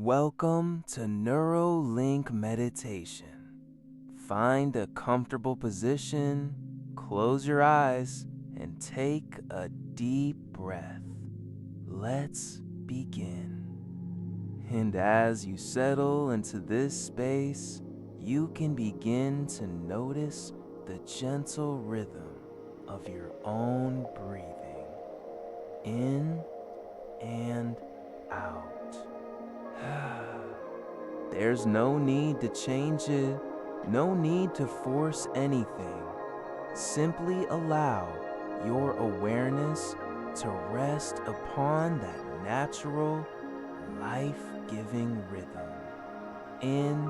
Welcome to Neurolink Meditation. Find a comfortable position, close your eyes, and take a deep breath. Let's begin. And as you settle into this space, you can begin to notice the gentle rhythm of your own breathing, in and out. There's no need to change it, no need to force anything. Simply allow your awareness to rest upon that natural, life-giving rhythm, in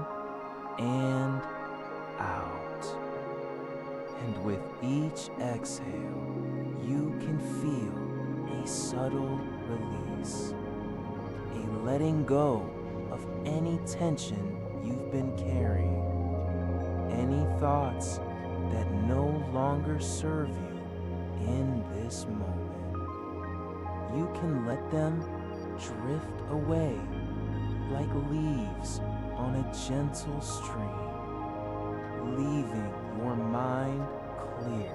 and out. And with each exhale, you can feel a subtle release, a letting go of any tension you've been carrying, any thoughts that no longer serve you in this moment. You can let them drift away like leaves on a gentle stream, leaving your mind clear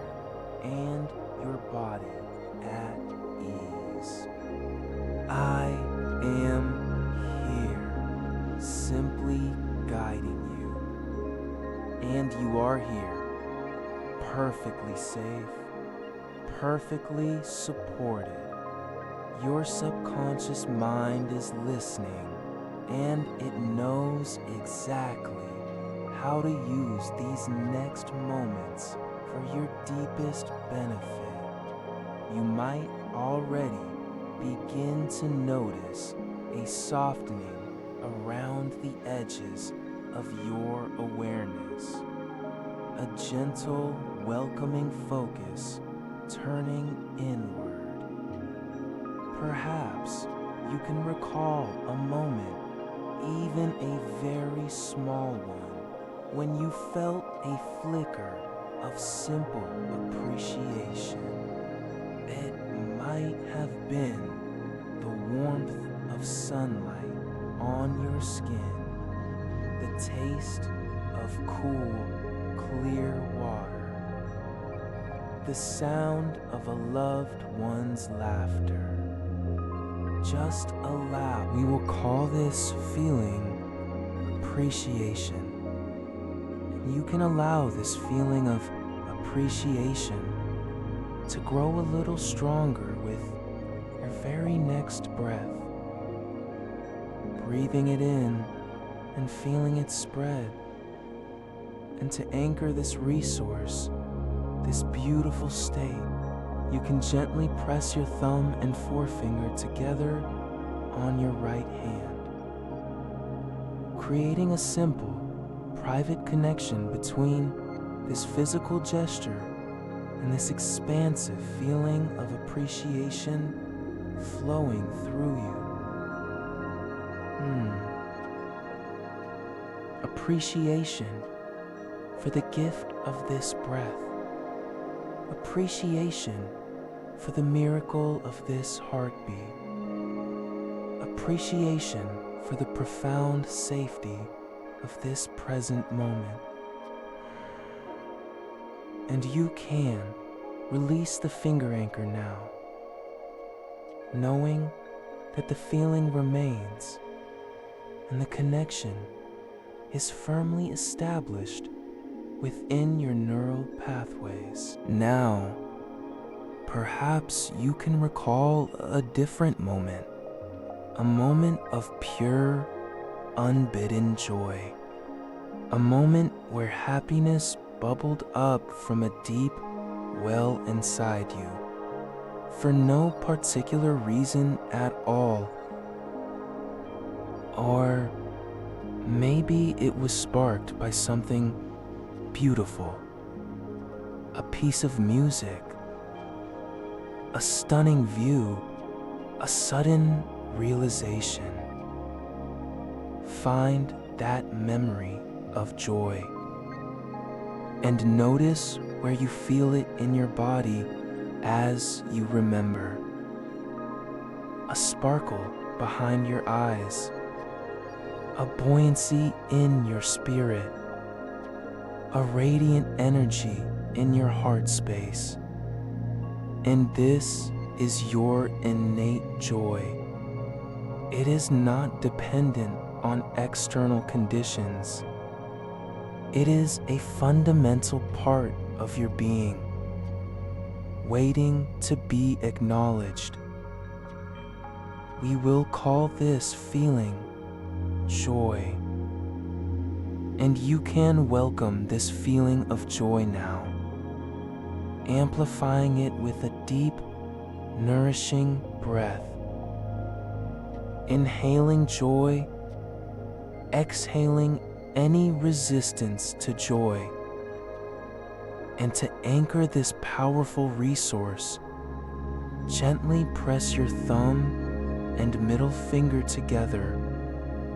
and your body at ease. I am here, simply guiding you. And you are here, perfectly safe, perfectly supported. Your subconscious mind is listening, and it knows exactly how to use these next moments for your deepest benefit. You might already begin to notice a softening around the edges of your awareness, a gentle, welcoming focus turning inward. Perhaps you can recall a moment, even a very small one, when you felt a flicker of simple appreciation. It might have been the warmth of sunlight on your skin, the taste of cool, clear water, the sound of a loved one's laughter. Just allow. We will call this feeling appreciation. And you can allow this feeling of appreciation to grow a little stronger with your very next breath. Breathing it in and feeling it spread. And to anchor this resource, this beautiful state, you can gently press your thumb and forefinger together on your right hand, creating a simple, private connection between this physical gesture and this expansive feeling of appreciation flowing through you. Appreciation for the gift of this breath. Appreciation for the miracle of this heartbeat. Appreciation for the profound safety of this present moment. And you can release the finger anchor now, knowing that the feeling remains and the connection is firmly established within your neural pathways. Now, perhaps you can recall a different moment, a moment of pure, unbidden joy, a moment where happiness bubbled up from a deep well inside you, for no particular reason at all. Or maybe it was sparked by something beautiful, a piece of music, a stunning view, a sudden realization. Find that memory of joy and notice where you feel it in your body as you remember. A sparkle behind your eyes, a buoyancy in your spirit, a radiant energy in your heart space. And this is your innate joy. It is not dependent on external conditions. It is a fundamental part of your being, waiting to be acknowledged. We will call this feeling joy. And you can welcome this feeling of joy now, amplifying it with a deep, nourishing breath. Inhaling joy, exhaling any resistance to joy. And to anchor this powerful resource, gently press your thumb and middle finger together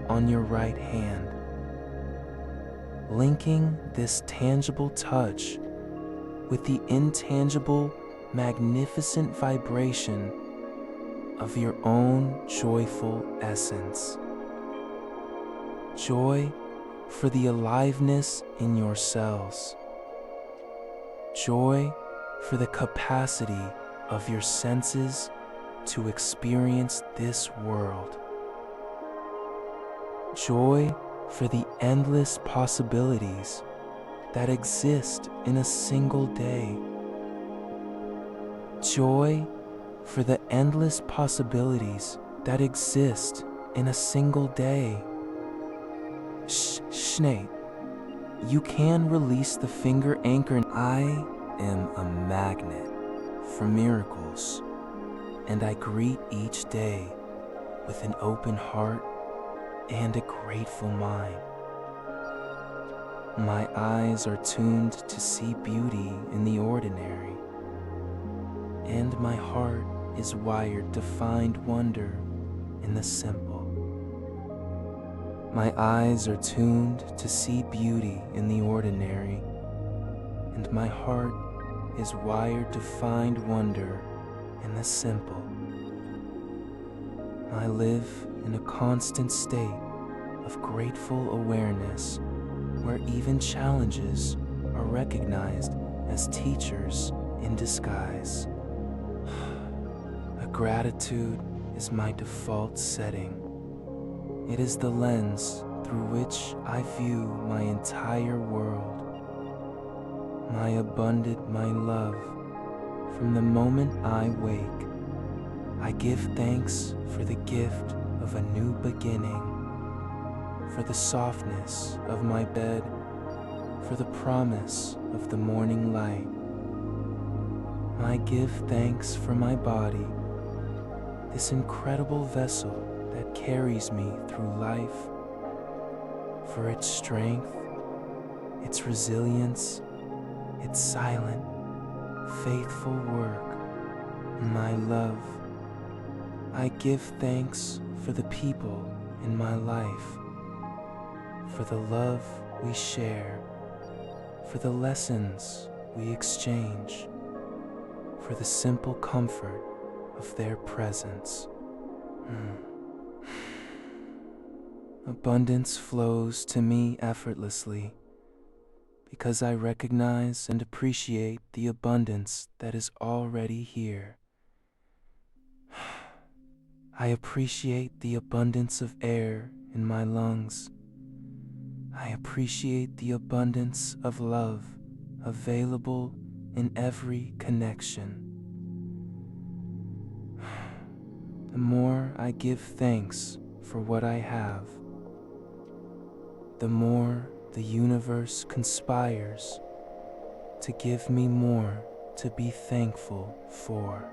on your right hand, linking this tangible touch with the intangible, magnificent vibration of your own joyful essence. Joy for the aliveness in your cells. Joy for the capacity of your senses to experience this world. Joy for the endless possibilities that exist in a single day. Joy for the endless possibilities that exist in a single day. Snake, you can release the finger anchor. I am a magnet for miracles, and I greet each day with an open heart and a grateful mind. My eyes are tuned to see beauty in the ordinary, and my heart is wired to find wonder in the simple. My eyes are tuned to see beauty in the ordinary, and my heart is wired to find wonder in the simple. I live in a constant state of grateful awareness, where even challenges are recognized as teachers in disguise. Gratitude is my default setting. It is the lens through which I view my entire world. My abundant, my love, from the moment I wake, I give thanks for the gift of a new beginning, for the softness of my bed, for the promise of the morning light. I give thanks for my body, this incredible vessel that carries me through life, for its strength, its resilience, its silent, faithful work, my love. I give thanks for the people in my life, for the love we share, for the lessons we exchange, for the simple comfort of their presence. Abundance flows to me effortlessly because I recognize and appreciate the abundance that is already here. I appreciate the abundance of air in my lungs. I appreciate the abundance of love available in every connection. The more I give thanks for what I have, the more the universe conspires to give me more to be thankful for.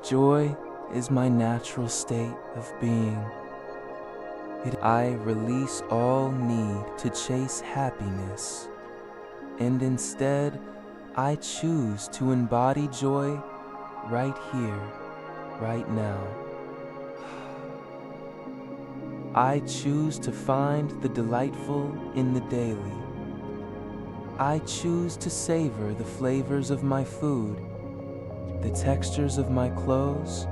Joy is my natural state of being. I release all need to chase happiness, and instead I choose to embody joy right here, right now. I choose to find the delightful in the daily. I choose to savor the flavors of my food, the textures of my clothes,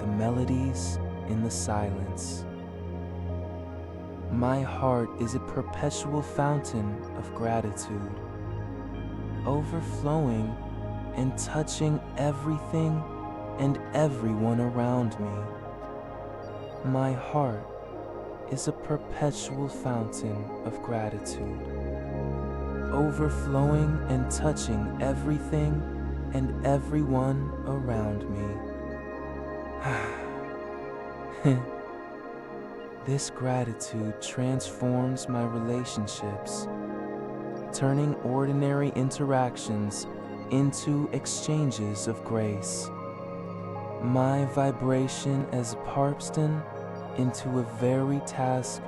the melodies in the silence. My heart is a perpetual fountain of gratitude, overflowing and touching everything and everyone around me. My heart is a perpetual fountain of gratitude, overflowing and touching everything and everyone around me. This gratitude transforms my relationships, turning ordinary interactions into exchanges of grace. My vibration as Parpston into a very task.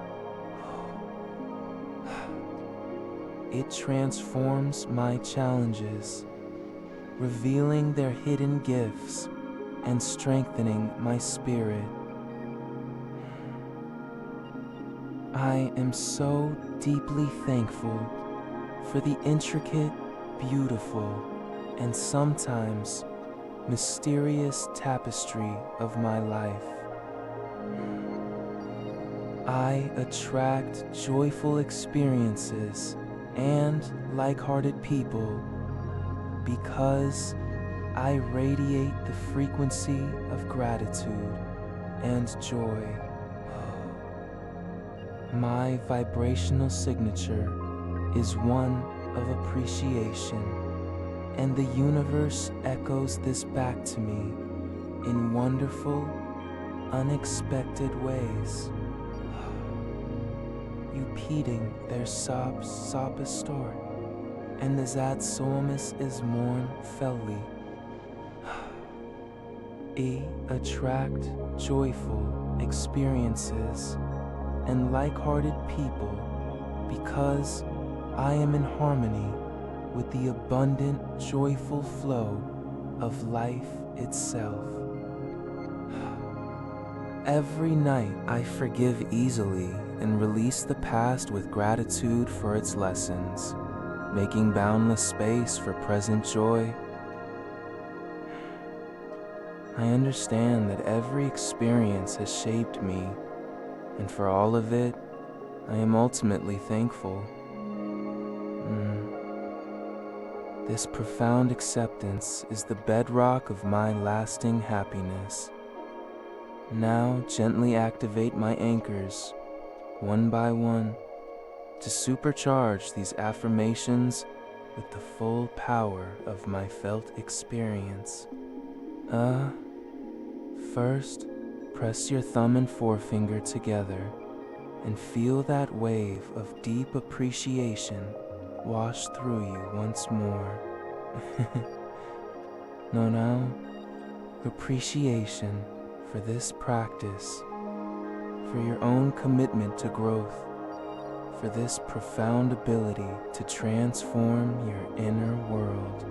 It transforms my challenges, revealing their hidden gifts and strengthening my spirit. I am so deeply thankful for the intricate, beautiful, and sometimes mysterious tapestry of my life. I attract joyful experiences and like-hearted people because I radiate the frequency of gratitude and joy. My vibrational signature is one of appreciation, and the universe echoes this back to me in wonderful, unexpected ways. Repeating their soppes stort, and the zat somis is morn felly. Attract joyful experiences and like-hearted people because I am in harmony with the abundant, joyful flow of life itself. Every night I forgive easily and release the past with gratitude for its lessons, making boundless space for present joy. I understand that every experience has shaped me, and for all of it, I am ultimately thankful. This profound acceptance is the bedrock of my lasting happiness. Now gently activate my anchors, one by one, to supercharge these affirmations with the full power of my felt experience. First, press your thumb and forefinger together and feel that wave of deep appreciation wash through you once more. Now, appreciation for this practice, for your own commitment to growth, for this profound ability to transform your inner world.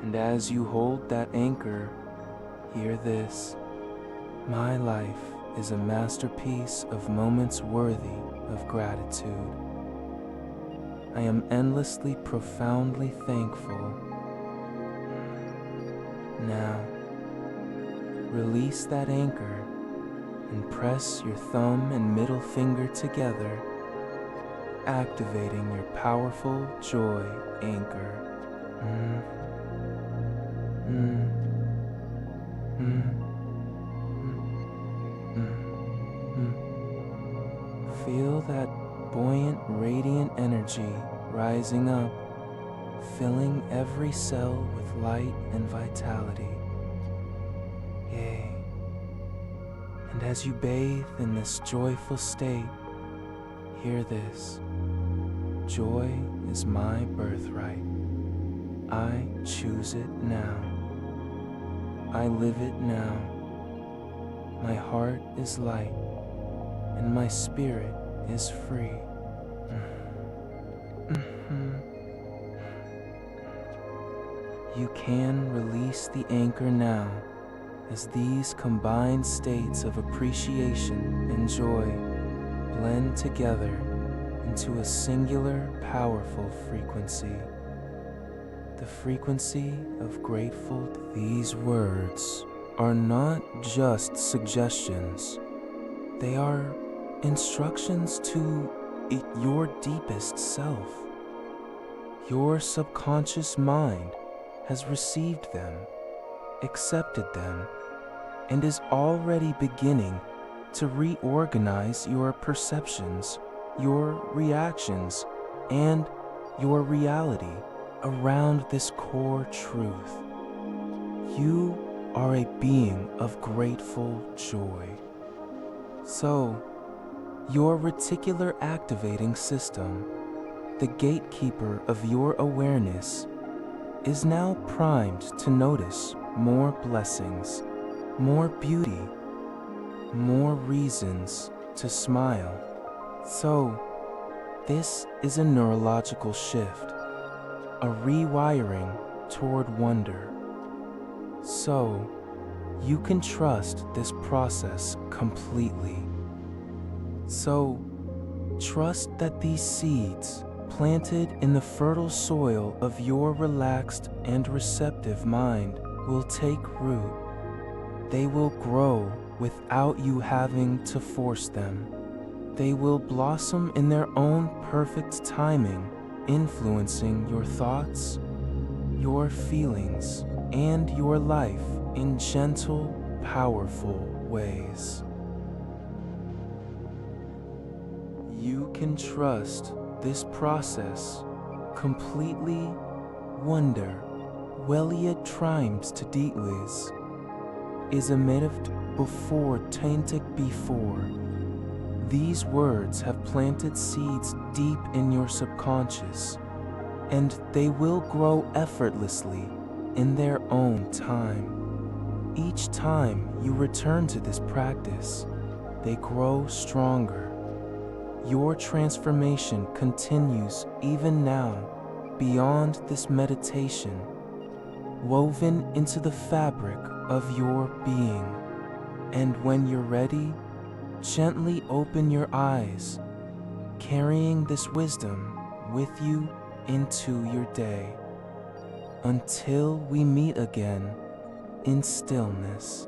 And as you hold that anchor, hear this: my life is a masterpiece of moments worthy of gratitude. I am endlessly, profoundly thankful. Now, release that anchor and press your thumb and middle finger together, activating your powerful joy anchor. Feel that buoyant, radiant energy rising up, filling every cell with light and vitality. Yay. And as you bathe in this joyful state, hear this: joy is my birthright. I choose it now. I live it now. My heart is light, and my spirit is free. You can release the anchor now, as these combined states of appreciation and joy blend together into a singular, powerful frequency. the frequency of grateful. These words are not just suggestions. They are instructions to your deepest self. Your subconscious mind has received them, accepted them, and is already beginning to reorganize your perceptions, your reactions, and your reality around this core truth. You are a being of grateful joy. So, your reticular activating system, the gatekeeper of your awareness, is now primed to notice more blessings, more beauty, more reasons to smile. So, this is a neurological shift, a rewiring toward wonder. So, you can trust this process completely. So, trust that these seeds planted in the fertile soil of your relaxed and receptive mind will take root. They will grow without you having to force them. They will blossom in their own perfect timing, influencing your thoughts, your feelings, and your life in gentle, powerful ways. You can trust this process completely. Wonder, welliet triumphs to deatways, is emitted before tainted before. These words have planted seeds deep in your subconscious, and they will grow effortlessly in their own time. Each time you return to this practice, they grow stronger. Your transformation continues even now, beyond this meditation, woven into the fabric of your being. And when you're ready, gently open your eyes, carrying this wisdom with you into your day. Until we meet again in stillness.